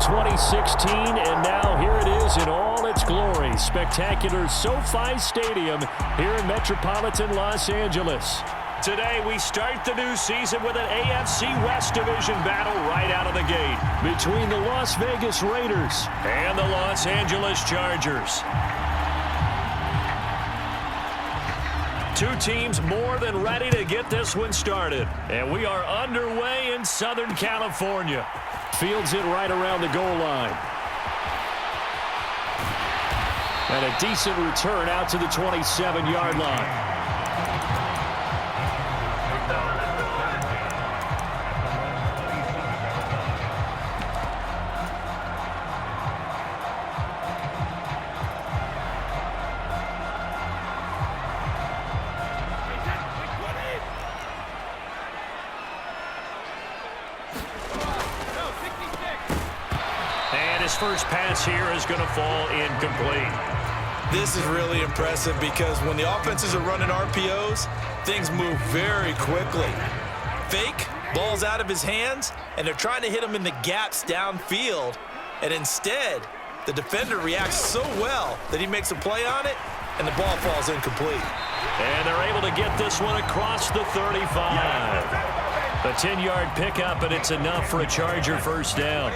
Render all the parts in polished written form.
2016, and now here it is in all its glory. Spectacular SoFi Stadium here in metropolitan Los Angeles. Today, we start the new season with an AFC West Division battle right out of the gate between the Las Vegas Raiders and the Los Angeles Chargers. Two teams more than ready to get this one started. And we are underway in Southern California. Fields it right around the goal line. And a decent return out to the 27-yard line. His first pass here is going to fall incomplete. This is really impressive because when the offenses are running RPOs, things move very quickly. Fake, ball's out of his hands, and they're trying to hit him in the gaps downfield. And instead, the defender reacts so well that he makes a play on it, and the ball falls incomplete. And they're able to get this one across the 35. A 10-yard pickup, and it's enough for a Charger first down.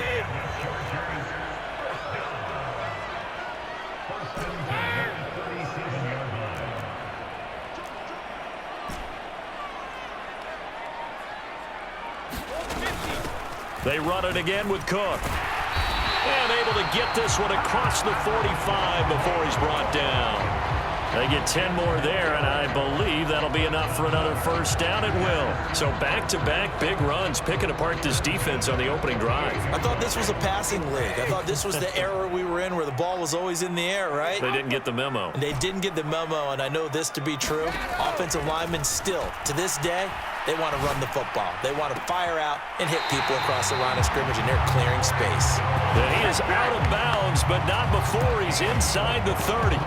They run it again with Cook. And able to get this one across the 45 before he's brought down. They get 10 more there, and I believe that'll be enough for another first down. It will. So back-to-back big runs, picking apart this defense on the opening drive. I thought this was a passing league. I thought this was the era we were in where the ball was always in the air, right? They didn't get the memo. And they didn't get the memo, and I know this to be true. Offensive linemen still, to this day, they want to run the football. They want to fire out and hit people across the line of scrimmage, and they're clearing space. And he is out of bounds, but not before he's inside the 30.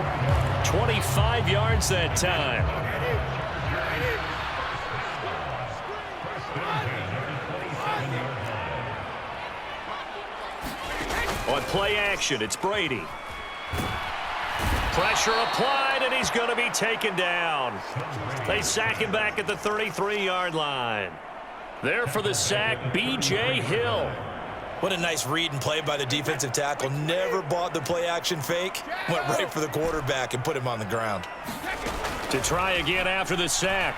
25 yards that time. On play action, it's Brady. Pressure applied, and he's going to be taken down. They sack him back at the 33-yard line. There for the sack, B.J. Hill. What a nice read and play by the defensive tackle. Never bought the play-action fake. Went right for the quarterback and put him on the ground. To try again after the sack.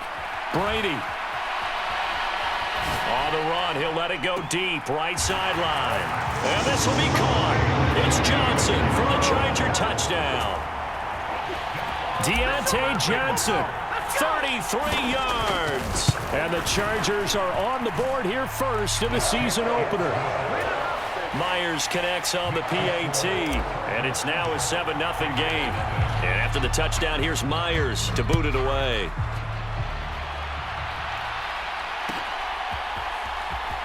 Brady. On the run, he'll let it go deep, right sideline. And this will be caught. It's Johnson for the Charger touchdown. Deontay Johnson, 33 yards. And the Chargers are on the board here first in the season opener. Myers connects on the PAT, and it's now a 7-0 game. And after the touchdown, here's Myers to boot it away.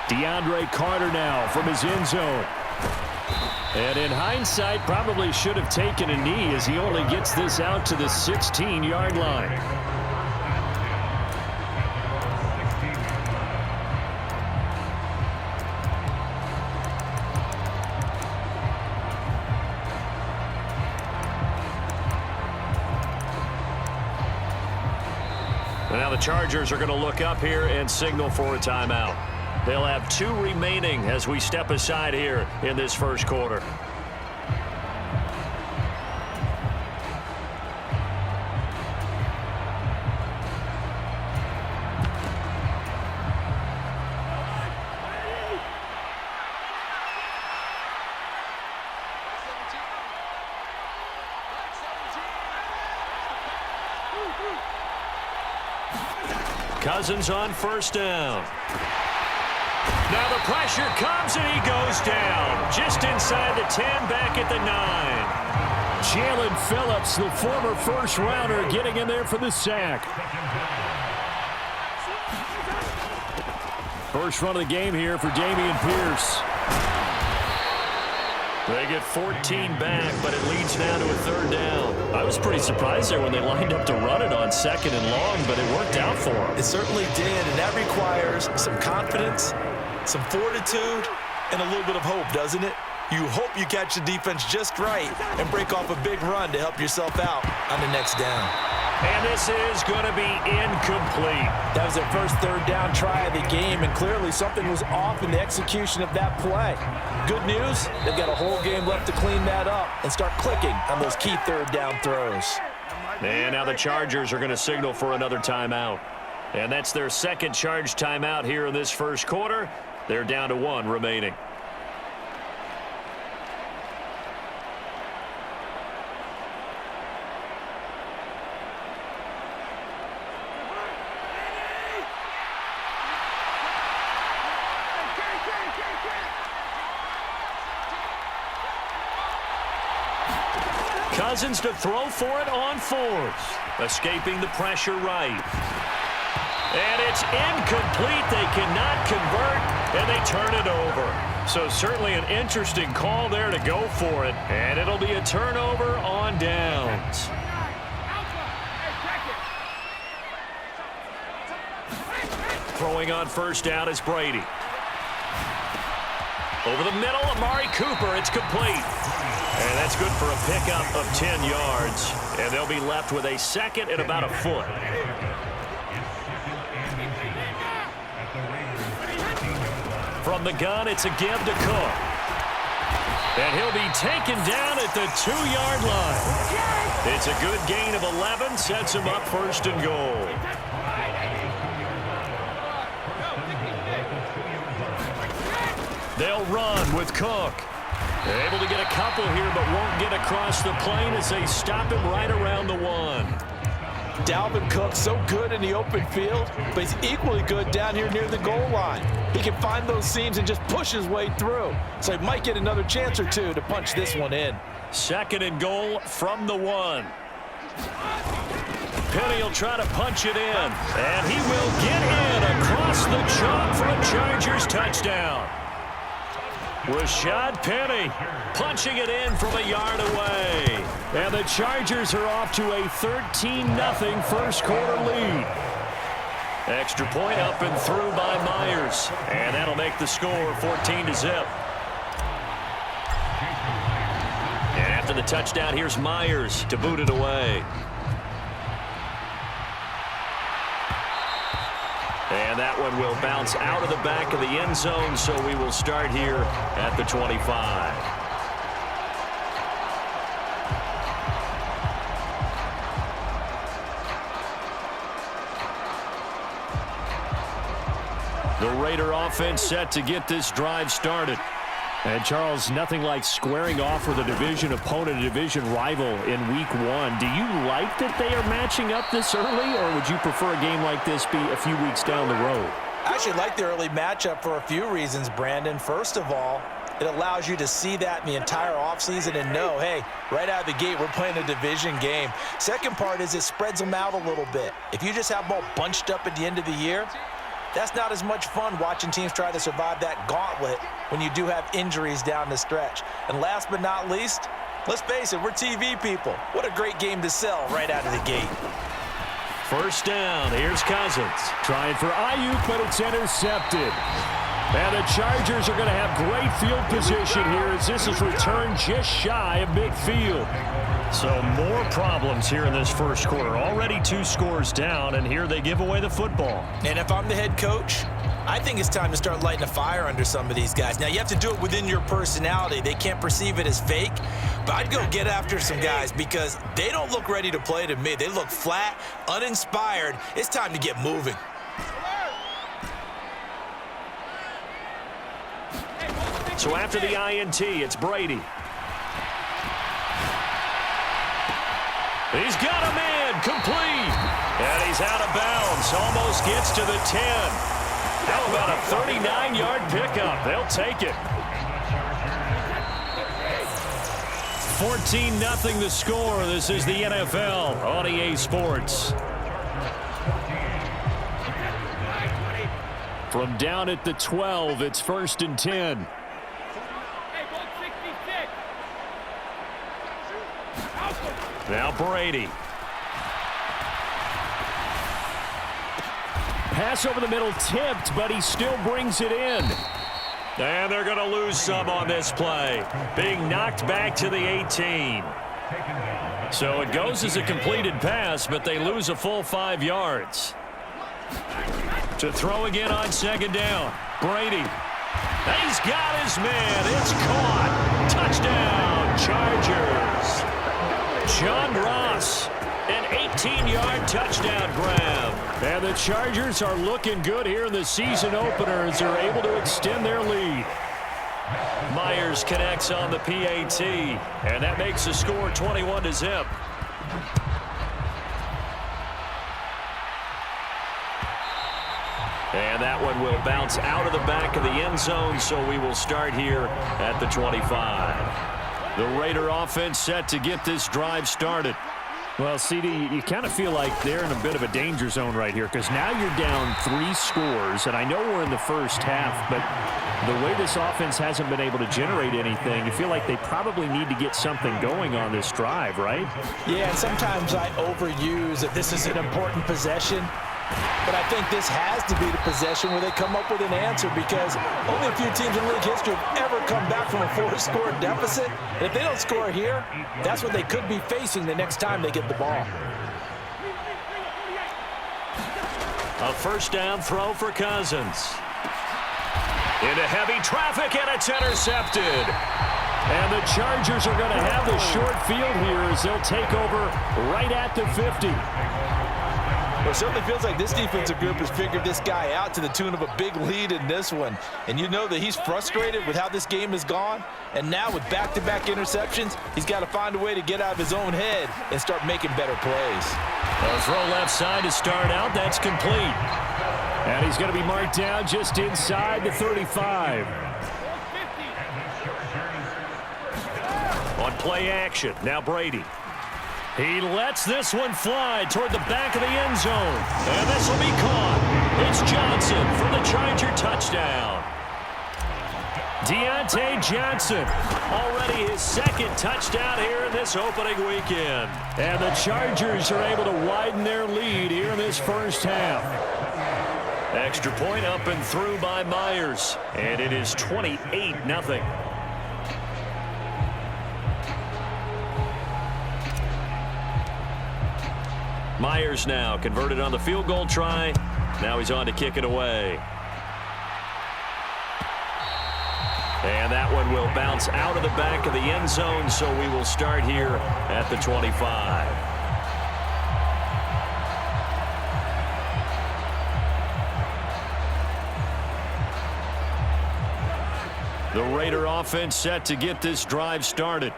DeAndre Carter now from his end zone. And in hindsight, probably should have taken a knee as he only gets this out to the 16-yard line. Now the Chargers are going to look up here and signal for a timeout. They'll have 2 remaining as we step aside here in this first quarter. Cousins on first down. Now the pressure comes and he goes down. Just inside the 10, back at the 9. Jalen Phillips, the former first rounder, getting in there for the sack. First run of the game here for Dameon Pierce. They get 14 back, but it leads now to a 3rd down. I was pretty surprised there when they lined up to run it on 2nd and long, but it worked out for them. It certainly did, and that requires some confidence, some fortitude, and a little bit of hope, doesn't it? You hope you catch the defense just right and break off a big run to help yourself out on the next down. And this is going to be incomplete. That was their first third down try of the game, and clearly something was off in the execution of that play. Good news, they've got a whole game left to clean that up and start clicking on those key third down throws. And now the Chargers are going to signal for another timeout. And that's their second charge timeout here in this first quarter. They're down to 1 remaining. Cousins to throw for it on 4th. Escaping the pressure right. And it's incomplete. They cannot convert, and they turn it over. So certainly an interesting call there to go for it. And it'll be a turnover on downs. Throwing on first down is Brady. Over the middle, Amari Cooper. It's complete. And that's good for a pickup of 10 yards. And they'll be left with a second and about a foot. From the gun, it's a give to Cook. And he'll be taken down at the 2-yard line. It's a good gain of 11, sets him up first and goal. They'll run with Cook. They're able to get a couple here, but won't get across the plane as they stop him right around the 1. Dalvin Cook, so good in the open field, but he's equally good down here near the goal line. He can find those seams and just push his way through. So he might get another chance or two to punch this one in. Second and goal from the 1. Penny will try to punch it in, and he will get in across the chalk for a Chargers touchdown. Rashad Penny punching it in from a yard away. And the Chargers are off to a 13-0 first quarter lead. Extra point up and through by Myers. And that'll make the score 14-0. And after the touchdown, here's Myers to boot it away. And that one will bounce out of the back of the end zone, so we will start here at the 25. The Raider offense set to get this drive started. And, Charles, nothing like squaring off with a division opponent, a division rival in Week 1. Do you like that they are matching up this early, or would you prefer a game like this be a few weeks down the road? I actually like the early matchup for a few reasons, Brandon. First of all, it allows you to see that in the entire offseason and know, hey, right out of the gate, we're playing a division game. Second part is it spreads them out a little bit. If you just have them all bunched up at the end of the year, that's not as much fun watching teams try to survive that gauntlet when you do have injuries down the stretch. And last but not least, let's face it, we're TV people. What a great game to sell right out of the gate. First down, here's Cousins. Trying for Ayuk, but it's intercepted. And the Chargers are going to have great field position here as this is returned just shy of midfield. So more problems here in this first quarter. Already 2 scores down, and here they give away the football. And if I'm the head coach, I think it's time to start lighting a fire under some of these guys. Now, you have to do it within your personality. They can't perceive it as fake. But I'd go get after some guys because they don't look ready to play to me. They look flat, uninspired. It's time to get moving. So after the INT, it's Brady. He's got a man, complete. And he's out of bounds, almost gets to the 10. How about a 39-yard pickup? They'll take it. 14-0 the score. This is the NFL on EA Sports. From down at the 12, it's 1st and 10. Now Brady. Pass over the middle tipped, but he still brings it in. And they're going to lose some on this play. Being knocked back to the 18. So it goes as a completed pass, but they lose a full 5 yards. To throw again on second down. Brady. He's got his man. It's caught. Touchdown, Chargers. John Ross, an 18-yard touchdown grab. And the Chargers are looking good here in the season opener as they're able to extend their lead. Myers connects on the PAT, and that makes the score 21-0. And that one will bounce out of the back of the end zone, so we will start here at the 25. The Raider offense set to get this drive started. Well, CD, you kind of feel like they're in a bit of a danger zone right here because now you're down 3 scores, and I know we're in the first half, but the way this offense hasn't been able to generate anything, you feel like they probably need to get something going on this drive, right? Yeah, and sometimes I overuse that this is an important possession. But I think this has to be the possession where they come up with an answer because only a few teams in league history have ever come back from a 4-score deficit. And if they don't score here, that's what they could be facing the next time they get the ball. A first down throw for Cousins. Into heavy traffic, and it's intercepted. And the Chargers are going to have the short field here as they'll take over right at the 50. Well, it certainly feels like this defensive group has figured this guy out to the tune of a big lead in this one. And you know that he's frustrated with how this game has gone. And now with back-to-back interceptions, he's got to find a way to get out of his own head and start making better plays. A throw left side to start out. That's complete. And he's going to be marked down just inside the 35. On play action, now Brady. He lets this one fly toward the back of the end zone. And this will be caught. It's Johnson for the Charger touchdown. Deontay Johnson, already his second touchdown here in this opening weekend. And the Chargers are able to widen their lead here in this first half. Extra point up and through by Myers. And it is 28-0. Myers now converted on the field goal try. Now he's on to kick it away. And that one will bounce out of the back of the end zone, so we will start here at the 25. The Raider offense set to get this drive started.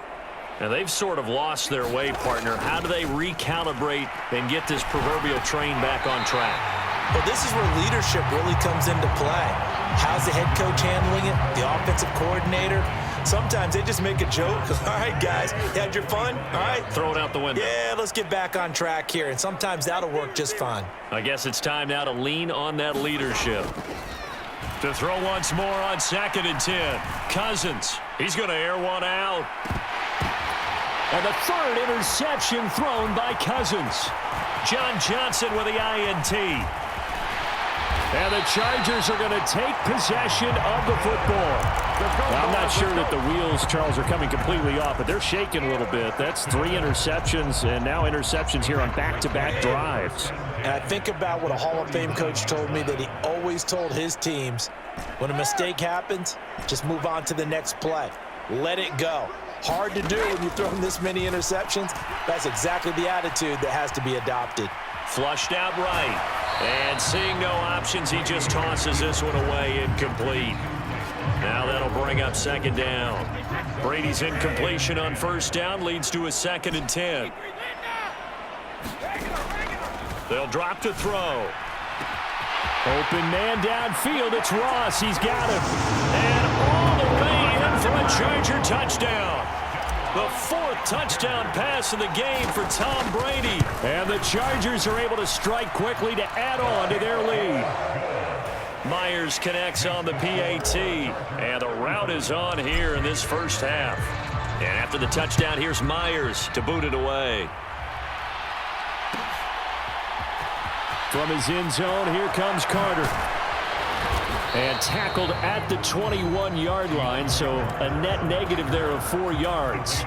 And they've sort of lost their way, partner. How do they recalibrate and get this proverbial train back on track? Well, this is where leadership really comes into play. How's the head coach handling it? The offensive coordinator? Sometimes they just make a joke. All right, guys, you had your fun? All right. Throw it out the window. Yeah, let's get back on track here. And sometimes that'll work just fine. I guess it's time now to lean on that leadership. To throw once more on 2nd and 10. Cousins, he's going to air one out. And the third interception thrown by Cousins. John Johnson with the INT. And the Chargers are going to take possession of the football. I'm not sure that the wheels, Charles, are coming completely off, but they're shaking a little bit. That's 3 interceptions, and now interceptions here on back-to-back drives. And I think about what a Hall of Fame coach told me that he always told his teams, when a mistake happens, just move on to the next play. Let it go. Hard to do when you've thrown this many interceptions. That's exactly the attitude that has to be adopted. Flushed out right. And seeing no options, he just tosses this one away incomplete. Now that'll bring up 2nd down. Brady's incompletion on 1st down leads to a 2nd and 10. They'll drop to throw. Open man downfield. It's Ross. He's got him. And all the way in for a Charger touchdown. The 4th touchdown pass of the game for Tom Brady. And the Chargers are able to strike quickly to add on to their lead. Myers connects on the PAT. And the route is on here in this first half. And after the touchdown, here's Myers to boot it away. From his end zone, here comes Carter. And tackled at the 21-yard line, so a net negative there of 4 yards.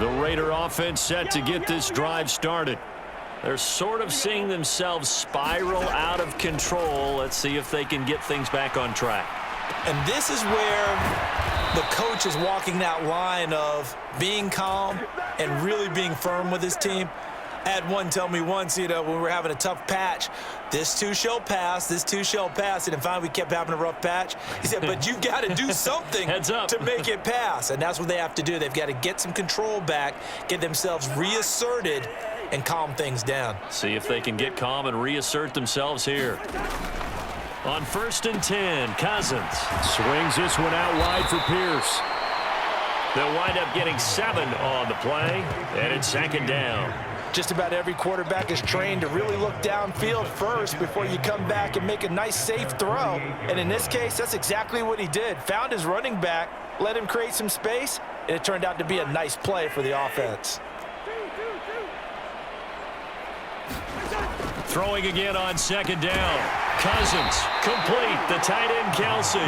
The Raider offense set to get this drive started. They're sort of seeing themselves spiral out of control. Let's see if they can get things back on track. And this is where the coach is walking that line of being calm and really being firm with his team. I had one tell me once, when we were having a tough patch, this too shall pass, this too shall pass. And finally we kept having a rough patch. He said, but you've got to do something to make it pass. And that's what they have to do. They've got to get some control back, get themselves reasserted, and calm things down. See if they can get calm and reassert themselves here. On 1st and 10, Cousins swings this one out wide for Pierce. They'll wind up getting 7 on the play, and it's 2nd down. Just about every quarterback is trained to really look downfield first before you come back and make a nice, safe throw. And in this case, that's exactly what he did. Found his running back, let him create some space, and it turned out to be a nice play for the offense. Throwing again on 2nd down. Cousins, complete. The tight end, Kelsey.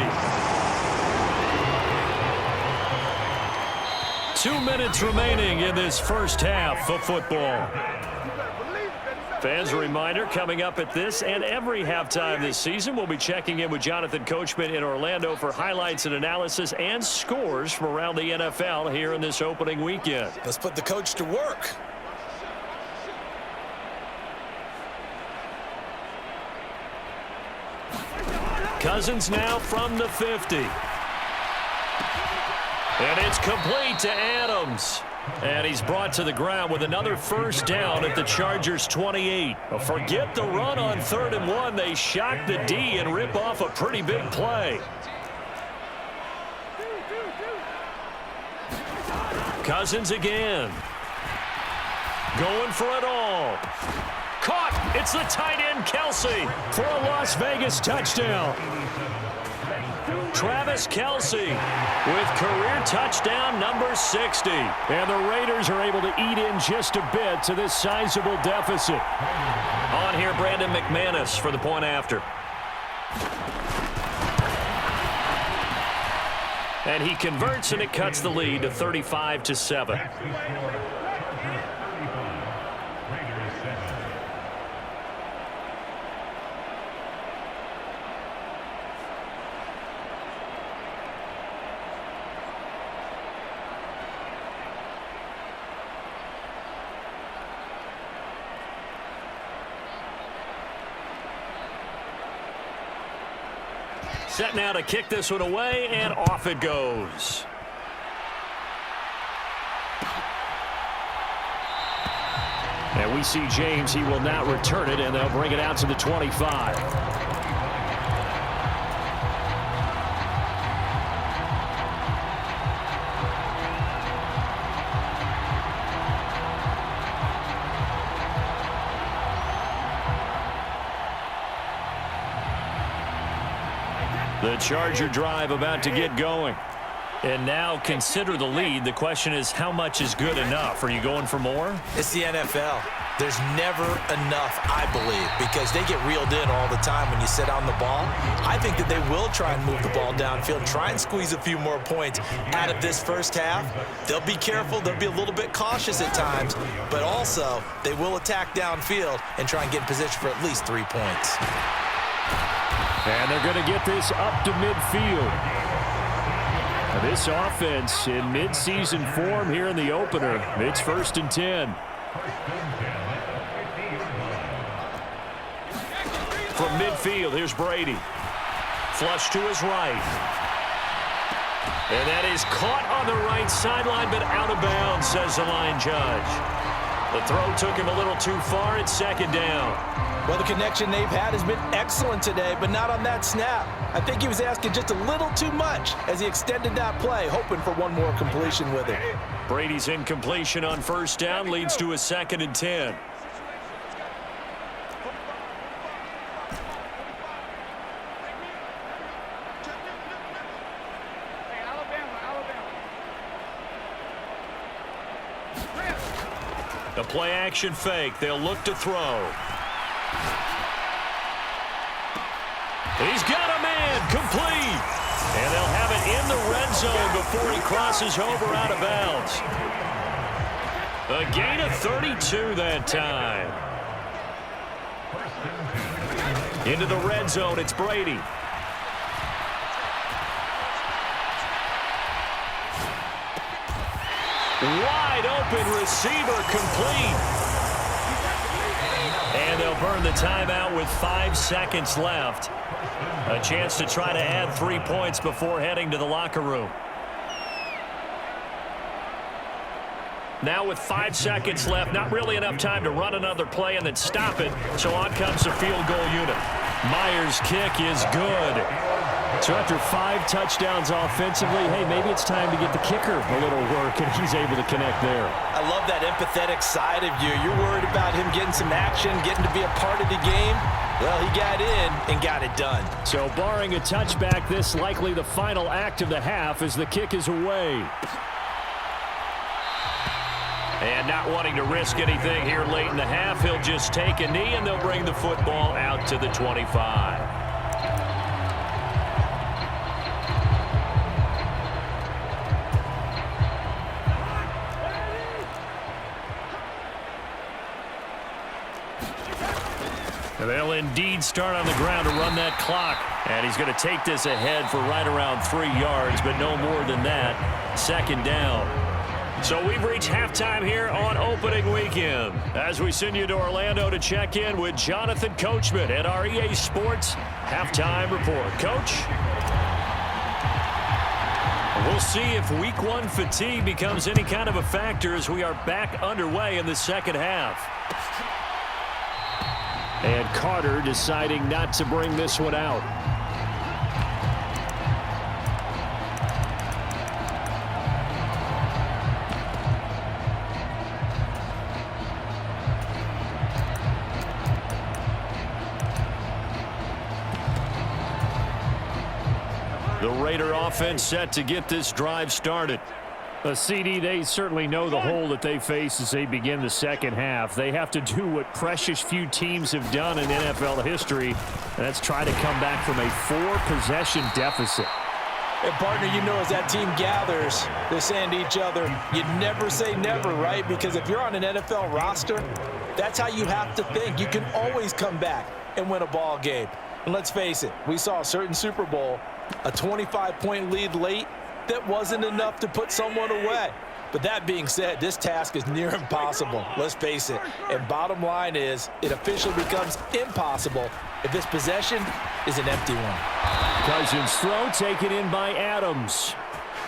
2 minutes remaining in this first half of football. Fans, a reminder, coming up at this and every halftime this season, we'll be checking in with Jonathan Coachman in Orlando for highlights and analysis and scores from around the NFL here in this opening weekend. Let's put the coach to work. Cousins now from the 50. And it's complete to Adams. And he's brought to the ground with another first down at the Chargers' 28. Forget the run on 3rd and 1. They shock the D and rip off a pretty big play. Cousins again. Going for it all. Caught. It's the tight end, Kelsey, for a Las Vegas touchdown. Travis Kelsey with career touchdown number 60. And the Raiders are able to eat in just a bit to this sizable deficit. On here, Brandon McManus for the point after. And he converts, and it cuts the lead to 35-7. Set now to kick this one away, and off it goes. And we see James. He will not return it, and they'll bring it out to the 25. The Charger drive about to get going. And now consider the lead. The question is, how much is good enough? Are you going for more? It's the NFL. There's never enough, I believe, because they get reeled in all the time when you sit on the ball. I think that they will try and move the ball downfield, try and squeeze a few more points out of this first half. They'll be careful. They'll be a little bit cautious at times, but also they will attack downfield and try and get in position for at least 3 points. And they're going to get this up to midfield. This offense in midseason form here in the opener. It's 1st and 10. From midfield, here's Brady. Flush to his right. And that is caught on the right sideline, but out of bounds, says the line judge. The throw took him a little too far. It's 2nd down. Well, the connection they've had has been excellent today, but not on that snap. I think he was asking just a little too much as he extended that play, hoping for one more completion with it. Brady's incompletion on 1st down leads to a 2nd and 10. A play-action fake. They'll look to throw. He's got a man. Complete. And they'll have it in the red zone before he crosses over out of bounds. A gain of 32 that time. Into the red zone, it's Brady. Wide open receiver, complete. And they'll burn the timeout with 5 seconds left. A chance to try to add 3 points before heading to the locker room. Now with 5 seconds left, not really enough time to run another play and then stop it. So on comes the field goal unit. Myers' kick is good. So after 5 touchdowns offensively, hey, maybe it's time to get the kicker a little work, and he's able to connect there. I love that empathetic side of you. You're worried about him getting some action, getting to be a part of the game. Well, he got in and got it done. So barring a touchback, this likely the final act of the half as the kick is away. And not wanting to risk anything here late in the half, he'll just take a knee, and they'll bring the football out to the 25. And they'll indeed start on the ground to run that clock. And he's going to take this ahead for right around 3 yards, but no more than that. Second down. So we've reached halftime here on opening weekend as we send you to Orlando to check in with Jonathan Coachman at our EA Sports Halftime Report. Coach? We'll see if Week 1 fatigue becomes any kind of a factor as we are back underway in the second half. And Carter deciding not to bring this one out. The Raider offense set to get this drive started. A CD, they certainly know the hole that they face as they begin the second half. They have to do what precious few teams have done in NFL history, and that's try to come back from a 4-possession deficit. And partner, you know, as that team gathers, they're saying to each other, you never say never, right? Because if you're on an NFL roster, that's how you have to think. You can always come back and win a ball game. And let's face it, we saw a certain Super Bowl, a 25-point lead late, that wasn't enough to put someone away. But that being said, this task is near impossible. Let's face it. And bottom line is, it officially becomes impossible if this possession is an empty one. Cousins' throw taken in by Adams.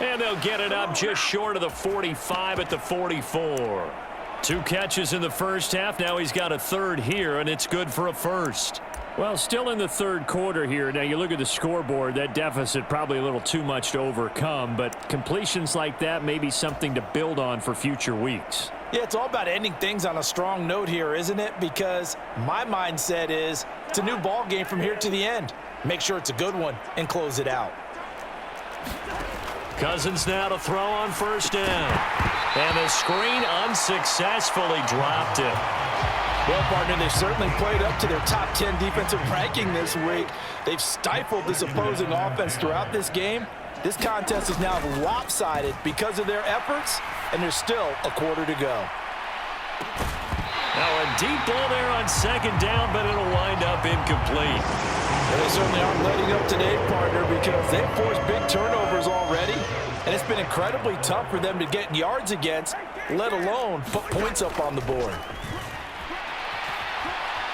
And they'll get it up just short of the 45 at the 44. 2 catches in the first half. Now he's got a third here, and it's good for a first. Well, still in the third quarter here. Now, you look at the scoreboard, that deficit probably a little too much to overcome, but completions like that may be something to build on for future weeks. Yeah, it's all about ending things on a strong note here, isn't it? Because my mindset is it's a new ball game from here to the end. Make sure it's a good one and close it out. Cousins now to throw on first down. And the screen unsuccessfully dropped it. Well, partner, they've certainly played up to their top 10 defensive ranking this week. They've stifled this opposing offense throughout this game. This contest is now lopsided because of their efforts, and there's still a quarter to go. Now a deep ball there on second down, but it'll wind up incomplete. Well, they certainly aren't letting up today, partner, because they've forced big turnovers already, and it's been incredibly tough for them to get yards against, let alone put points up on the board.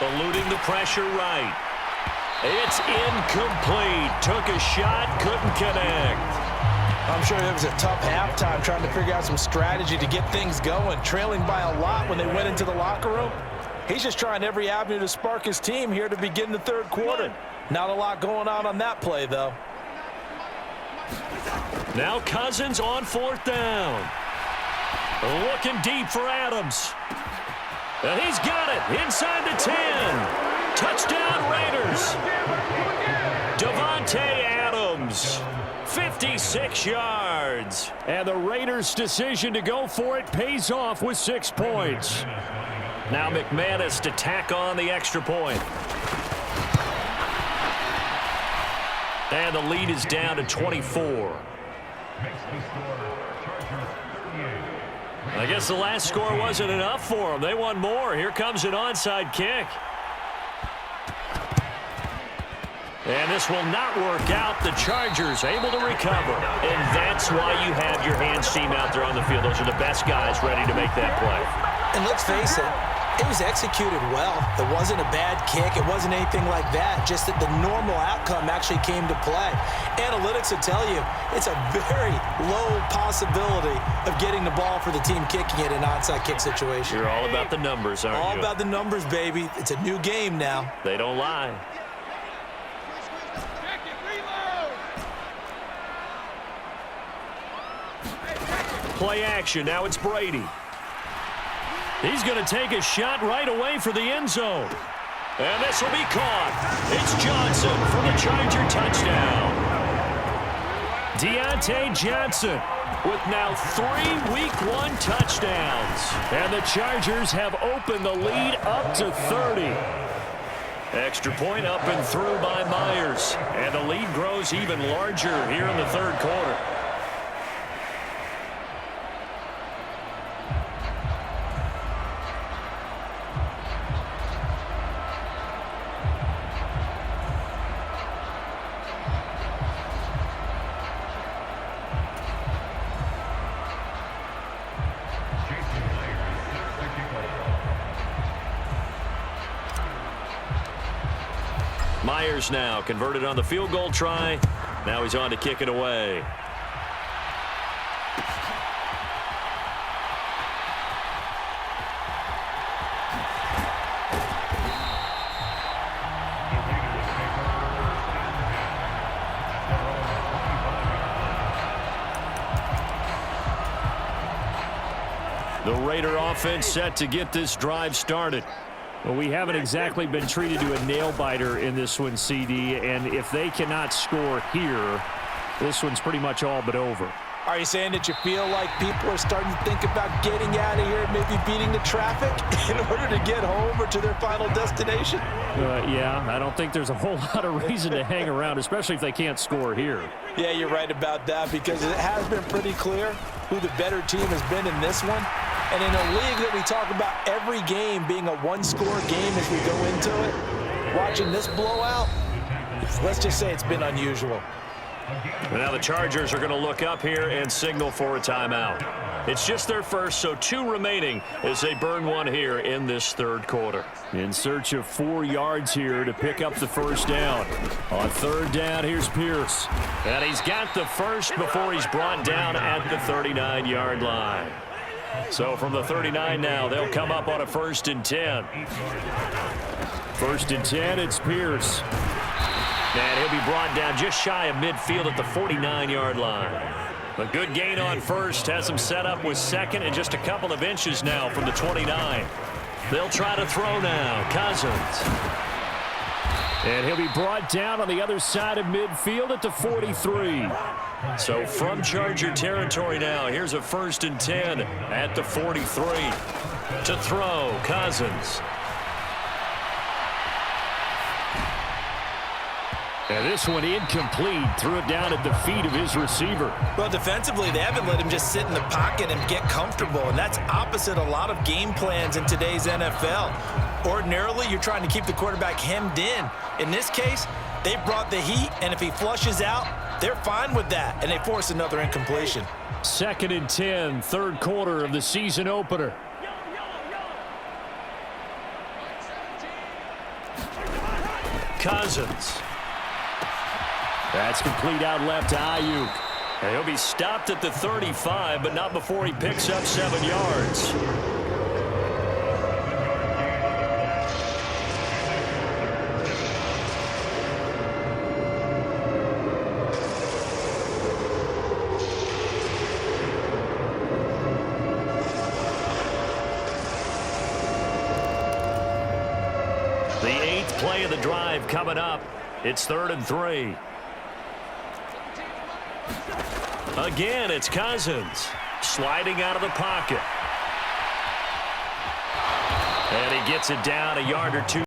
Eluding the pressure right. It's incomplete. Took a shot, couldn't connect. I'm sure it was a tough halftime trying to figure out some strategy to get things going, trailing by a lot when they went into the locker room. He's just trying every avenue to spark his team here to begin the third quarter. Not a lot going on that play, though. Now Cousins on fourth down. Looking deep for Adams. And he's got it inside the 10. Touchdown Raiders. Davante Adams. 56 36 yards. And the Raiders' decision to go for it pays off with 6 points. Now McManus to tack on the extra point. And the lead is down to 24. I guess the last score wasn't enough for them. They want more. Here comes an onside kick. And this will not work out. The Chargers able to recover. And that's why you have your hands team out there on the field. Those are the best guys ready to make that play. And let's face it, it was executed well. It wasn't a bad kick. It wasn't anything like that. Just that the normal outcome actually came to play. Analytics will tell you it's a very low possibility of getting the ball for the team kicking it in an onside kick situation. You're all about the numbers, aren't you? All about the numbers, baby. It's a new game now. They don't lie. Play action. Now it's Brady. He's going to take a shot right away for the end zone. And this will be caught. It's Johnson for the Charger touchdown. Deontay Johnson with now 3 Week 1 touchdowns. And the Chargers have opened the lead up to 30. Extra point up and through by Myers. And the lead grows even larger here in the third quarter. Myers now converted on the field goal try. Now he's on to kick it away. The Raider offense set to get this drive started. Well, we haven't exactly been treated to a nail-biter in this one, CD, and if they cannot score here, this one's pretty much all but over. Are you saying that you feel like people are starting to think about getting out of here and maybe beating the traffic in order to get home or to their final destination? Yeah, I don't think there's a whole lot of reason to hang around, especially if they can't score here. Yeah, you're right about that because it has been pretty clear who the better team has been in this one. And in a league that we talk about every game being a one-score game as we go into it, watching this blowout, let's just say it's been unusual. Now the Chargers are going to look up here and signal for a timeout. It's just their first, so 2 remaining as they burn one here in this third quarter. In search of 4 yards here to pick up the first down. On third down, here's Pierce. And he's got the first before he's brought down at the 39-yard line. So from the 39 now, they'll come up on a 1st and 10. 1st and 10, it's Pierce. And he'll be brought down just shy of midfield at the 49-yard line. A good gain on first has him set up with second and just a couple of inches now from the 29. They'll try to throw now. Cousins. And he'll be brought down on the other side of midfield at the 43. So from Charger territory now, here's a 1st and 10 at the 43. To throw, Cousins. And this one incomplete. Threw it down at the feet of his receiver. Well, defensively, they haven't let him just sit in the pocket and get comfortable, and that's opposite a lot of game plans in today's NFL. Ordinarily, you're trying to keep the quarterback hemmed in. In this case, they brought the heat, and if he flushes out, they're fine with that, and they force another incompletion. 2nd and 10, third quarter of the season opener. Cousins. That's complete out left to Ayuk. And he'll be stopped at the 35, but not before he picks up 7 yards. The 8th play of the drive coming up. It's 3rd and 3. Again, it's Cousins sliding out of the pocket. And he gets it down a yard or two.